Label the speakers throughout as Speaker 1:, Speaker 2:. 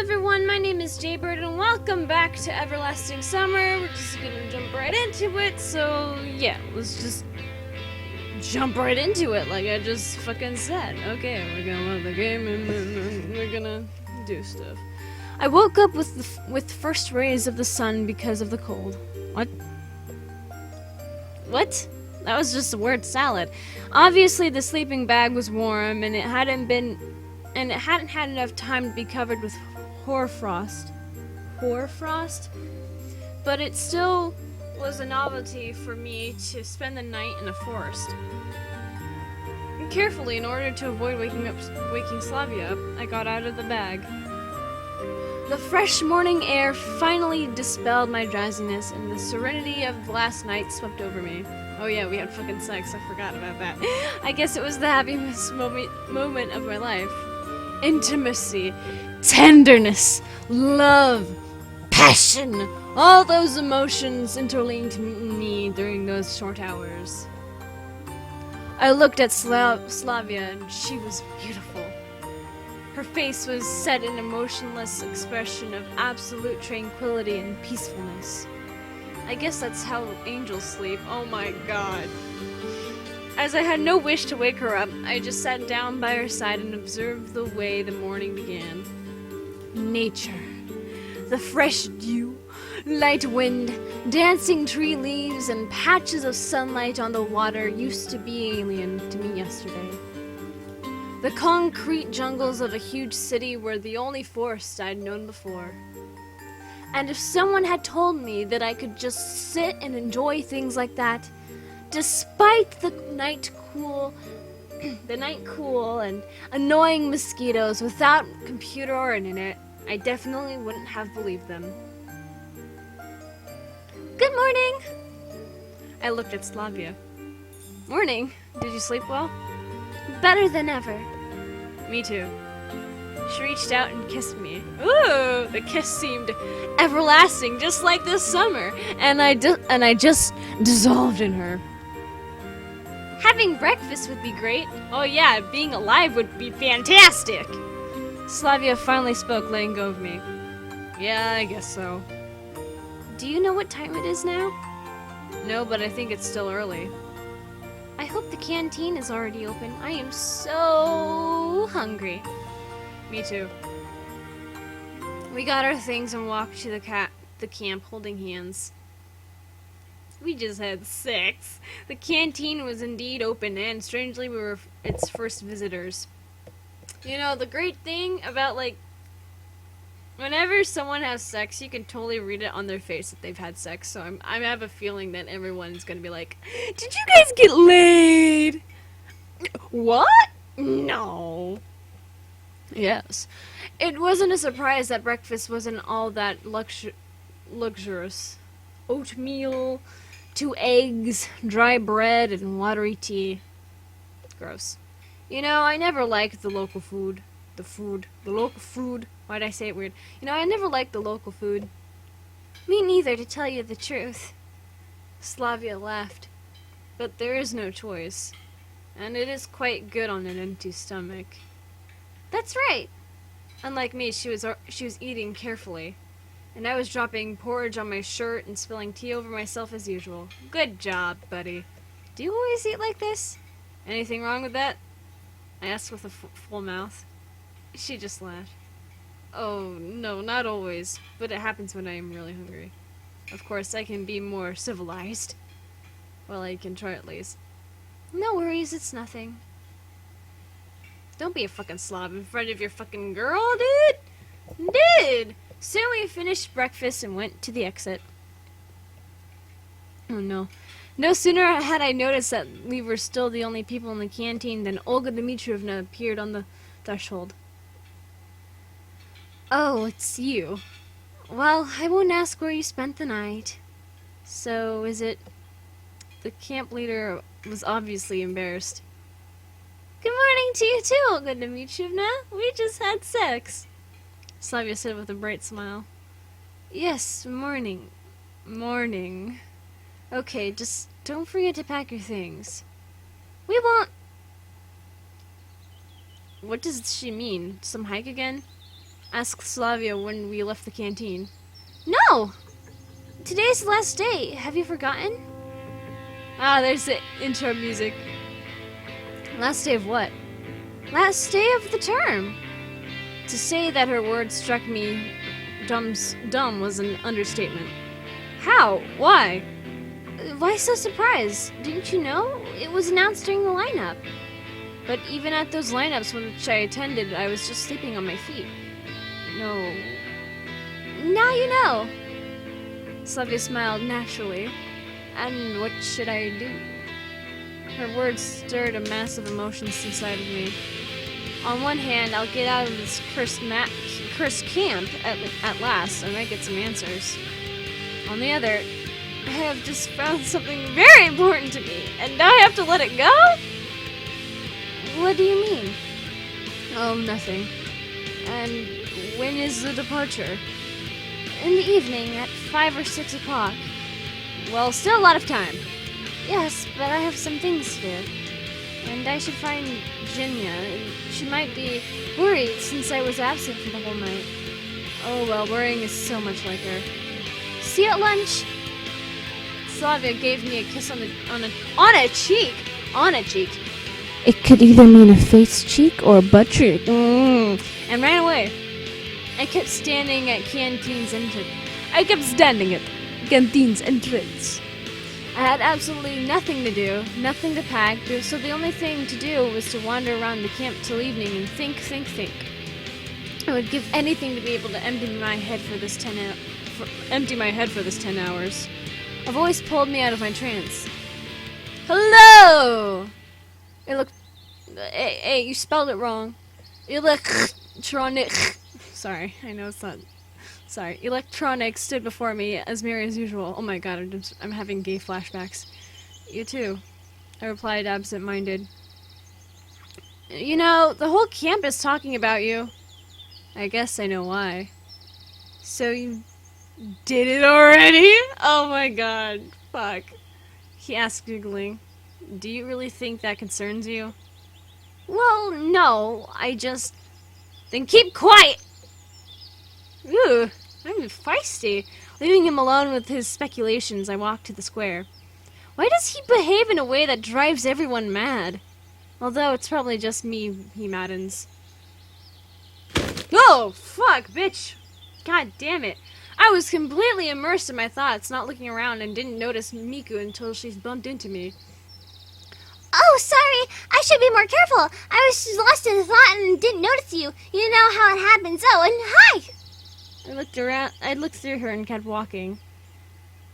Speaker 1: everyone, my name is Jaybird and welcome back to Everlasting Summer. We're just gonna jump right into it, so yeah, let's just jump right into it like I just fucking said. Okay, we're gonna love the game and then we're gonna do stuff. I woke up with first rays of the sun because of the cold. What? What? That was just a word salad. Obviously the sleeping bag was warm and it hadn't had enough time to be covered with hoarfrost. Hoarfrost? But it still was a novelty for me to spend the night in a forest. And carefully, in order to avoid waking Slavia up, I got out of the bag. The fresh morning air finally dispelled my drowsiness, and the serenity of last night swept over me. Oh yeah, we had fucking sex, I forgot about that. I guess it was the happiest moment of my life. Intimacy, tenderness, love, passion, all those emotions interlinked in me during those short hours. I looked at Slavia and she was beautiful. Her face was set in a motionless expression of absolute tranquility and peacefulness. I guess that's how angels sleep. Oh my god. As I had no wish to wake her up, I just sat down by her side and observed the way the morning began. Nature. The fresh dew, light wind, dancing tree leaves, and patches of sunlight on the water used to be alien to me yesterday. The concrete jungles of a huge city were the only forests I'd known before. And if someone had told me that I could just sit and enjoy things like that, despite the night cool and annoying mosquitoes without computer or internet, I definitely wouldn't have believed them. Good morning! I looked at Slavia. Morning. Did you sleep well? Better than ever. Me too. She reached out and kissed me. Ooh, the kiss seemed everlasting, just like this summer, and I just dissolved in her. Having breakfast would be great. Oh yeah, being alive would be fantastic. Slavia finally spoke, letting go of me. Yeah, I guess so. Do you know what time it is now? No, but I think it's still early. I hope the canteen is already open. I am so hungry. Me too. We got our things and walked to the camp holding hands. We just had sex. The canteen was indeed open, and strangely we were its first visitors. You know, the great thing about, like, whenever someone has sex, you can totally read it on their face that they've had sex, so I have a feeling that everyone's gonna be like, did you guys get laid? What? No. Yes. It wasn't a surprise that breakfast wasn't all that luxurious. Oatmeal, 2 eggs, dry bread, and watery tea. Gross. You know, I never liked the local food. The local food. Why'd I say it weird? You know, I never liked the local food. Me neither, to tell you the truth. Slavia laughed. But there is no choice. And it is quite good on an empty stomach. That's right. Unlike me, she was eating carefully. And I was dropping porridge on my shirt and spilling tea over myself as usual. Good job, buddy. Do you always eat like this? Anything wrong with that? I asked with a full mouth. She just laughed. Oh, no, not always. But it happens when I am really hungry. Of course, I can be more civilized. Well, I can try at least. No worries, it's nothing. Don't be a fucking slob in front of your fucking girl, dude! Dude! So we finished breakfast and went to the exit. Oh no. No sooner had I noticed that we were still the only people in the canteen than Olga Dmitrievna appeared on the threshold. Oh, it's you. Well, I won't ask where you spent the night. So, is it... The camp leader was obviously embarrassed. Good morning to you too, Olga Dmitrievna. We just had sex. Slavia said with a bright smile. Yes, morning. Morning. Okay, just don't forget to pack your things. We won't... What does she mean? Some hike again? asked Slavia when we left the canteen. No! Today's the last day. Have you forgotten? Ah, there's the intro music. Last day of what? Last day of the term. To say that her words struck me dumb was an understatement. How? Why? Why so surprised? Didn't you know? It was announced during the lineup. But even at those lineups which I attended, I was just sleeping on my feet. No. Now you know. Slavia smiled naturally. And what should I do? Her words stirred a mass of emotions inside of me. On one hand, I'll get out of this cursed camp at last, and I get some answers. On the other, I have just found something very important to me, and now I have to let it go? What do you mean? Oh, nothing. And when is the departure? In the evening, at 5 or 6 o'clock. Well, still a lot of time. Yes, but I have some things to do. And I should find Jinya. She might be worried since I was absent for the whole night. Oh well, worrying is so much like her. See you at lunch. Slavia gave me a kiss on a cheek. On a cheek.
Speaker 2: It could either mean a face cheek or a butt cheek.
Speaker 1: And ran away. I kept standing at canteen's entrance. I had absolutely nothing to do, nothing to pack, so the only thing to do was to wander around the camp till evening and think. I would give anything to be able to empty my head for this 10 hours. A voice pulled me out of my trance. Hello! It looked... Hey, you spelled it wrong. Electronic... Sorry, I know it's not... Sorry. Electronic stood before me as merry as usual. Oh my god, I'm having gay flashbacks. You too, I replied, absent-minded. You know, the whole camp is talking about you. I guess I know why. So you did it already? Oh my god, fuck. He asked, giggling. Do you really think that concerns you? Well, no, I just... Then keep quiet! Ooh, I'm feisty. Leaving him alone with his speculations, I walked to the square. Why does he behave in a way that drives everyone mad? Although it's probably just me he maddens. Oh, fuck, bitch! God damn it. I was completely immersed in my thoughts, not looking around, and didn't notice Miku until she bumped into me.
Speaker 3: Oh, sorry. I should be more careful. I was lost in thought and didn't notice you. You know how it happens. Oh, and hi!
Speaker 1: I looked through her and kept walking.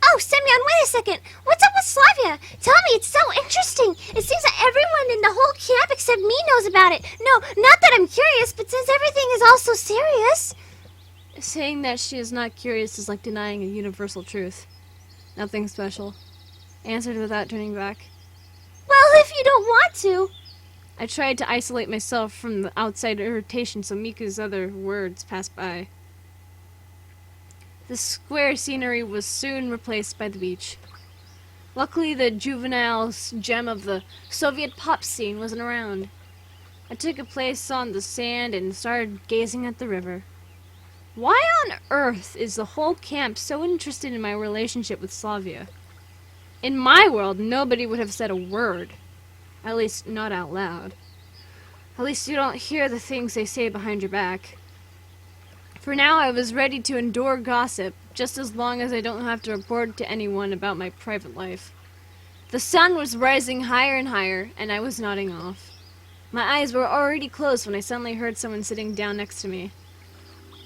Speaker 3: Oh, Semyon, wait a second. What's up with Slavia? Tell me, it's so interesting. It seems that everyone in the whole camp except me knows about it. No, not that I'm curious, but since everything is all so serious...
Speaker 1: Saying that she is not curious is like denying a universal truth. Nothing special. Answered without turning back.
Speaker 3: Well, if you don't want to...
Speaker 1: I tried to isolate myself from the outside irritation so Miku's other words passed by. The square scenery was soon replaced by the beach. Luckily, the juvenile gem of the Soviet pop scene wasn't around. I took a place on the sand and started gazing at the river. Why on earth is the whole camp so interested in my relationship with Slavia? In my world, nobody would have said a word. At least, not out loud. At least you don't hear the things they say behind your back. For now, I was ready to endure gossip, just as long as I don't have to report to anyone about my private life. The sun was rising higher and higher, and I was nodding off. My eyes were already closed when I suddenly heard someone sitting down next to me.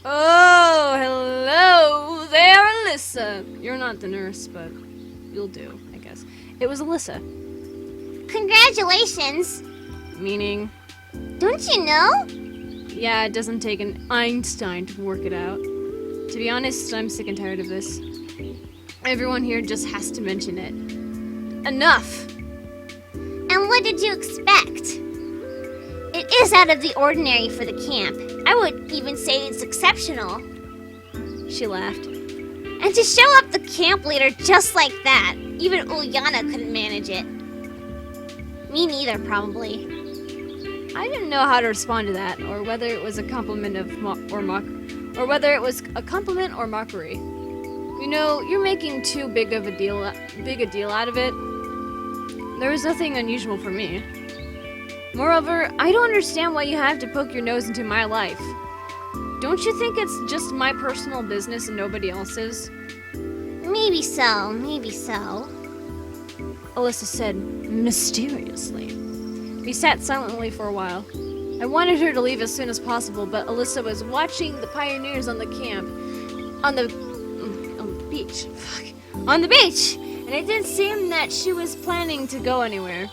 Speaker 1: Oh, hello there, Alyssa. You're not the nurse, but you'll do, I guess. It was Alyssa.
Speaker 3: Congratulations.
Speaker 1: Meaning?
Speaker 3: Don't you know?
Speaker 1: Yeah, it doesn't take an Einstein to work it out. To be honest, I'm sick and tired of this. Everyone here just has to mention it. Enough!
Speaker 3: And what did you expect? It is out of the ordinary for the camp. I would even say it's exceptional.
Speaker 1: She laughed.
Speaker 3: And to show up the camp leader just like that, even Ulyana couldn't manage it. Me neither, probably.
Speaker 1: I didn't know how to respond to that, or whether it was a compliment or mockery. or whether it was a compliment or mockery. You know, you're making too big a deal out of it. There was nothing unusual for me. Moreover, I don't understand why you have to poke your nose into my life. Don't you think it's just my personal business and nobody else's?
Speaker 3: Maybe so, maybe so.
Speaker 1: Alyssa said, mysteriously. We sat silently for a while. I wanted her to leave as soon as possible, but Alyssa was watching the pioneers on the camp, on the beach. Fuck. On the beach! And it didn't seem that she was planning to go anywhere.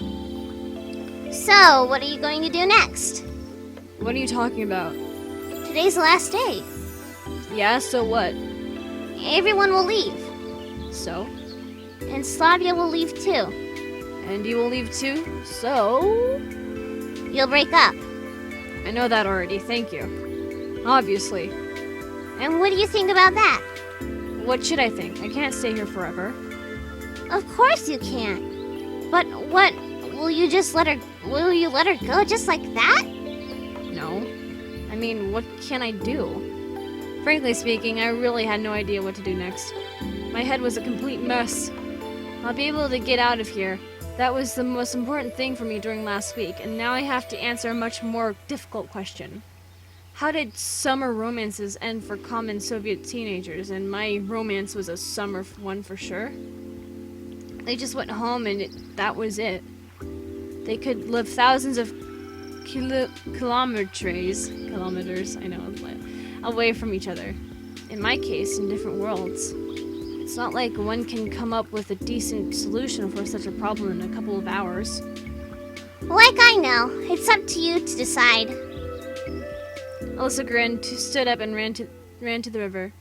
Speaker 3: So, what are you going to do next?
Speaker 1: What are you talking about?
Speaker 3: Today's the last day.
Speaker 1: Yeah, so what?
Speaker 3: Everyone will leave.
Speaker 1: So?
Speaker 3: And Slavia will leave too.
Speaker 1: And you will leave too? So?
Speaker 3: You'll break up.
Speaker 1: I know that already, thank you. Obviously.
Speaker 3: And what do you think about that?
Speaker 1: What should I think? I can't stay here forever.
Speaker 3: Of course you can't. But what? Will you let her go just like that?
Speaker 1: No. I mean, what can I do? Frankly speaking, I really had no idea what to do next. My head was a complete mess. I'll be able to get out of here. That was the most important thing for me during last week, and now I have to answer a much more difficult question. How did summer romances end for common Soviet teenagers, and my romance was a summer one for sure? They just went home and that was it. They could live thousands of kilometers, I know, away from each other. In my case, in different worlds. It's not like one can come up with a decent solution for such a problem in a couple of hours.
Speaker 3: Like I know, it's up to you to decide.
Speaker 1: Alyssa grinned, stood up, and ran to the river.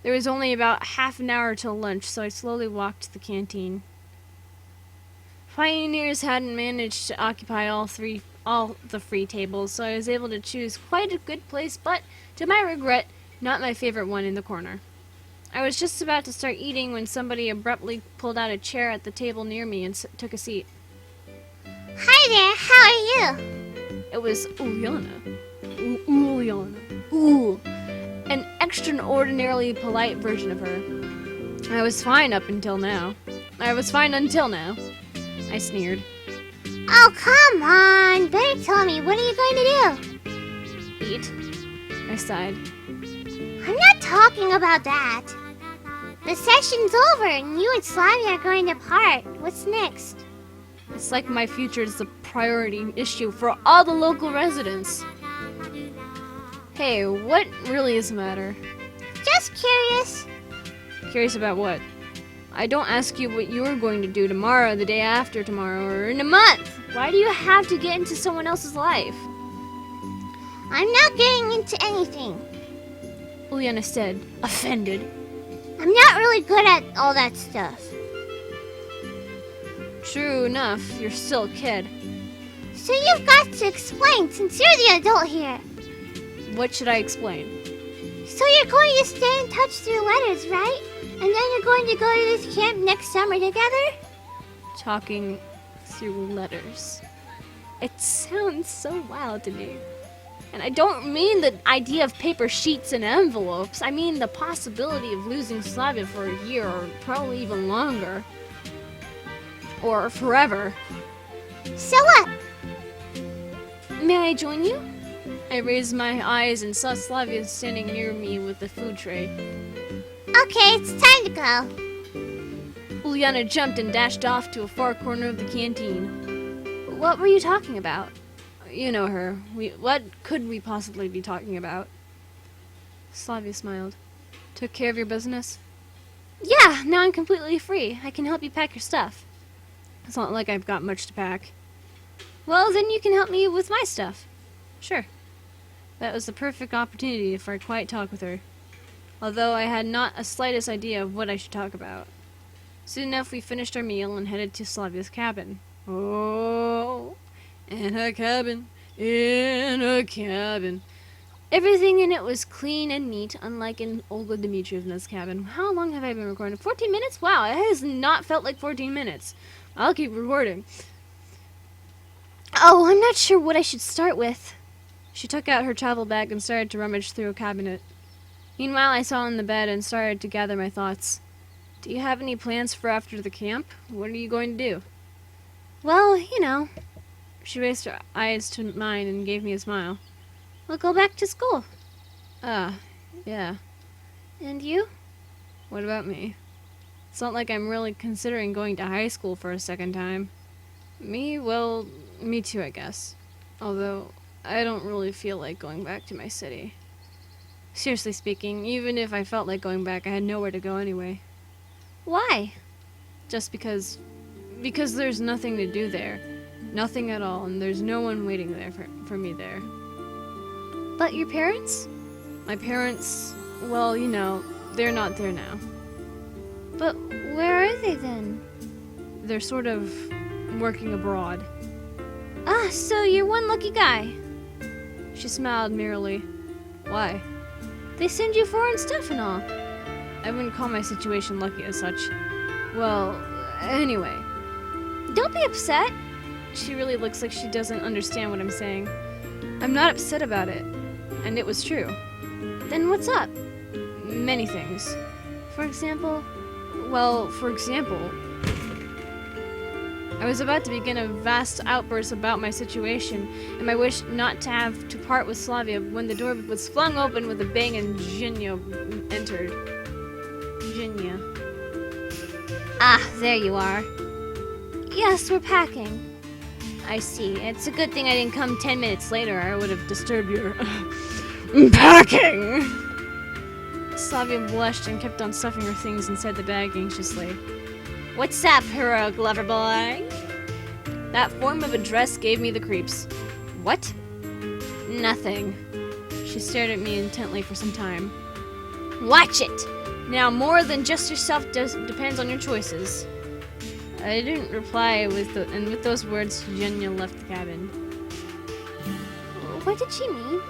Speaker 1: There was only about half an hour till lunch, so I slowly walked to the canteen. Pioneers hadn't managed to occupy all the free tables, so I was able to choose quite a good place, but, to my regret, not my favorite one in the corner. I was just about to start eating when somebody abruptly pulled out a chair at the table near me and took a seat.
Speaker 3: Hi there, how are you?
Speaker 1: It was Uliana. Uliana. Ooh. An extraordinarily polite version of her. I was fine until now. I sneered.
Speaker 3: Oh, come on. Better tell me, what are you going to do?
Speaker 1: Eat. I sighed.
Speaker 3: I'm not talking about that. The session's over and you and Slavia are going to part. What's next?
Speaker 1: It's like my future is a priority issue for all the local residents. Hey, what really is the matter?
Speaker 3: Just curious.
Speaker 1: Curious about what? I don't ask you what you're going to do tomorrow, the day after tomorrow, or in a month. Why do you have to get into someone else's life?
Speaker 3: I'm not getting into anything.
Speaker 1: Uliana said, offended.
Speaker 3: I'm not really good at all that stuff.
Speaker 1: True enough, you're still a kid.
Speaker 3: So you've got to explain, since you're the adult here.
Speaker 1: What should I explain?
Speaker 3: So you're going to stay in touch through letters, right? And then you're going to go to this camp next summer together?
Speaker 1: Talking through letters. It sounds so wild to me. And I don't mean the idea of paper sheets and envelopes. I mean the possibility of losing Slavia for a year or probably even longer. Or forever.
Speaker 3: So what?
Speaker 1: May I join you? I raised my eyes and saw Slavia standing near me with the food tray.
Speaker 3: Okay, it's time to go.
Speaker 1: Uliana jumped and dashed off to a far corner of the canteen. What were you talking about? You know her. What could we possibly be talking about? Slavia smiled. Took care of your business? Yeah, now I'm completely free. I can help you pack your stuff. It's not like I've got much to pack. Well, then you can help me with my stuff. Sure. That was the perfect opportunity for a quiet talk with her, although I had not a slightest idea of what I should talk about. Soon enough, we finished our meal and headed to Slavia's cabin. Oh, in a cabin, in a cabin. Everything in it was clean and neat, unlike in Olga Dmitrievna's cabin. How long have I been recording? 14 minutes? Wow, it has not felt like 14 minutes. I'll keep recording. Oh, I'm not sure what I should start with. She took out her travel bag and started to rummage through a cabinet. Meanwhile, I sat on the bed and started to gather my thoughts. Do you have any plans for after the camp? What are you going to do?
Speaker 3: Well, you know,
Speaker 1: She raised her eyes to mine and gave me a smile.
Speaker 3: we'll go back to school.
Speaker 1: Yeah.
Speaker 3: And you?
Speaker 1: What about me? It's not like I'm really considering going to high school for a second time. Well, me too, I guess. Although, I don't really feel like going back to my city. Seriously speaking, even if I felt like going back, I had nowhere to go anyway.
Speaker 3: Why?
Speaker 1: Just because there's nothing to do there. Nothing at all, and there's no one waiting there for me there.
Speaker 3: But your parents?
Speaker 1: My parents, well, you know, they're not there now.
Speaker 3: But where are they then?
Speaker 1: They're sort of working abroad.
Speaker 3: Ah, so you're one lucky guy.
Speaker 1: She smiled merrily. Why?
Speaker 3: They send you foreign stuff and all.
Speaker 1: I wouldn't call my situation lucky as such. Well, anyway.
Speaker 3: Don't be upset.
Speaker 1: She really looks like she doesn't understand what I'm saying. I'm not upset about it. And it was true.
Speaker 3: Then what's up?
Speaker 1: Many things.
Speaker 3: For example?
Speaker 1: Well, for example, I was about to begin a vast outburst about my situation and my wish not to have to part with Slavia when the door was flung open with a bang and Jinya entered. Jinya.
Speaker 3: Ah, there you are. Yes, we're packing. I see. It's a good thing I didn't come 10 minutes later. I would have disturbed your packing. Slavia blushed and kept on stuffing her things inside the bag anxiously. What's up, heroic lover boy? That form of address gave me the creeps. What? Nothing. She stared at me intently for some time. Watch it! Now, more than just yourself depends on your choices. I didn't reply and with those words, Jenya left the cabin. What did she mean?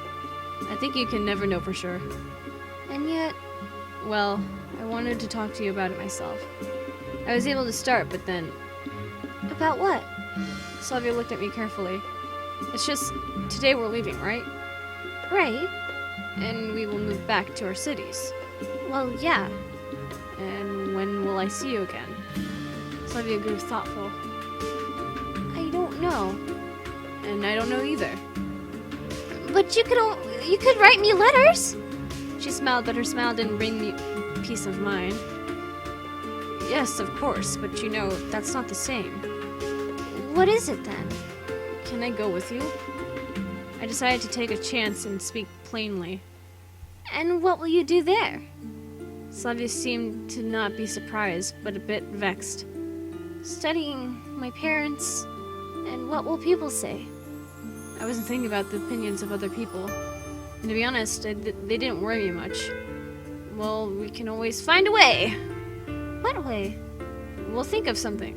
Speaker 1: I think you can never know for sure.
Speaker 3: And yet...
Speaker 1: Well, I wanted to talk to you about it myself. I was able to start, but then...
Speaker 3: About what?
Speaker 1: Slavia looked at me carefully. It's just, today we're leaving, right?
Speaker 3: Right.
Speaker 1: And we will move back to our cities.
Speaker 3: Well, yeah.
Speaker 1: And when will I see you again? Slavia grew thoughtful.
Speaker 3: I don't know.
Speaker 1: And I don't know either.
Speaker 3: But you could write me letters.
Speaker 1: She smiled, but her smile didn't bring me peace of mind. Yes, of course, but you know, that's not the same.
Speaker 3: What is it then?
Speaker 1: Can I go with you? I decided to take a chance and speak plainly.
Speaker 3: And what will you do there?
Speaker 1: Slavia seemed to not be surprised, but a bit vexed.
Speaker 3: Studying my parents. And what will people say?
Speaker 1: I wasn't thinking about the opinions of other people. And to be honest, they didn't worry me much. Well, we can always find a way.
Speaker 3: What way?
Speaker 1: We'll think of something.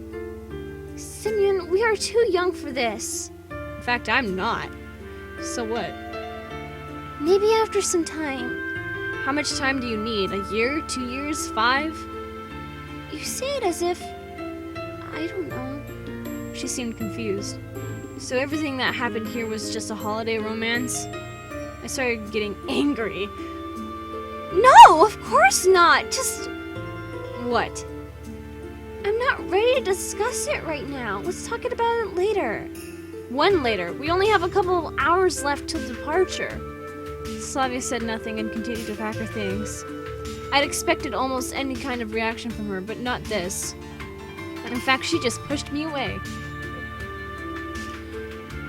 Speaker 3: Simeon, we are too young for this.
Speaker 1: In fact, I'm not. So what?
Speaker 3: Maybe after some time.
Speaker 1: How much time do you need? A year? 2 years? 5?
Speaker 3: You say it as if... I don't know.
Speaker 1: She seemed confused. So everything that happened here was just a holiday romance? I started getting angry.
Speaker 3: No, of course not. Just...
Speaker 1: What?
Speaker 3: I'm not ready to discuss it right now. Let's talk about it later.
Speaker 1: When later? We only have a couple of hours left till departure. Slavia said nothing and continued to pack her things. I'd expected almost any kind of reaction from her, but not this. In fact, she just pushed me away.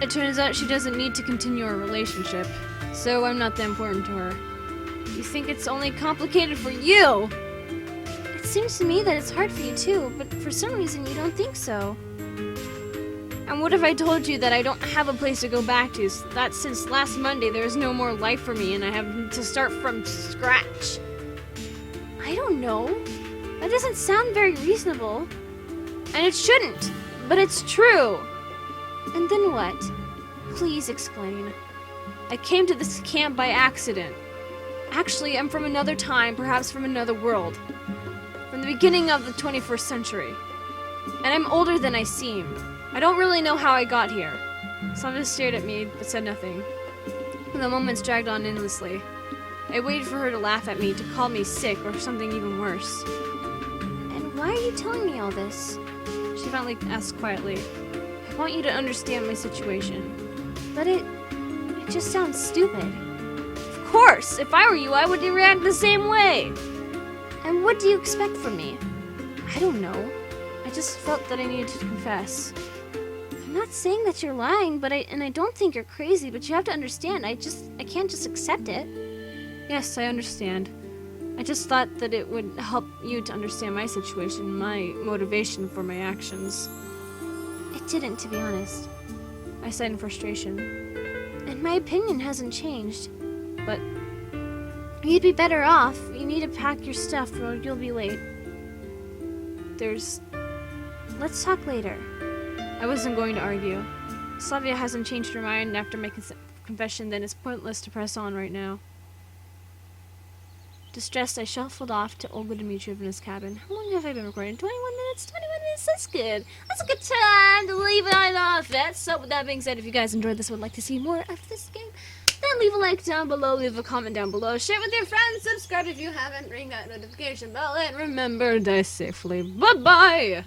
Speaker 1: It turns out she doesn't need to continue our relationship, so I'm not that important to her. You think it's only complicated for you?
Speaker 3: It seems to me that it's hard for you too, but for some reason you don't think so.
Speaker 1: And what if I told you that I don't have a place to go back to, that since last Monday there is no more life for me and I have to start from scratch?
Speaker 3: I don't know. That doesn't sound very reasonable.
Speaker 1: And it shouldn't, but it's true.
Speaker 3: And then what?
Speaker 1: Please explain. I came to this camp by accident. Actually, I'm from another time, perhaps from another world. From the beginning of the 21st century. And I'm older than I seem. I don't really know how I got here. Slavia stared at me, but said nothing. The moments dragged on endlessly. I waited for her to laugh at me, to call me sick, or something even worse.
Speaker 3: And why are you telling me all this?
Speaker 1: She finally asked quietly, I want you to understand my situation.
Speaker 3: But it just sounds stupid.
Speaker 1: Of course! If I were you, I would react the same way!
Speaker 3: And what do you expect from me?
Speaker 1: I don't know. I just felt that I needed to confess.
Speaker 3: I'm not saying that you're lying, but I don't think you're crazy, but you have to understand, I can't just accept it.
Speaker 1: Yes, I understand. I just thought that it would help you to understand my situation, my motivation for my actions.
Speaker 3: It didn't, to be honest.
Speaker 1: I said in frustration.
Speaker 3: And my opinion hasn't changed.
Speaker 1: But
Speaker 3: You'd be better off. You need to pack your stuff or you'll be late. Let's talk later.
Speaker 1: I wasn't going to argue. Slavia hasn't changed her mind after my confession, then it's pointless to press on right now. Distressed, I shuffled off to Olga Dmitrievna's cabin. How long have I been recording? 21 minutes? 21 minutes? That's good. That's a good time to leave it off at. So with that being said, if you guys enjoyed this and would like to see more of this game, then leave a like down below, leave a comment down below, share with your friends, subscribe if you haven't, ring that notification bell, and remember, die safely. Bye-bye!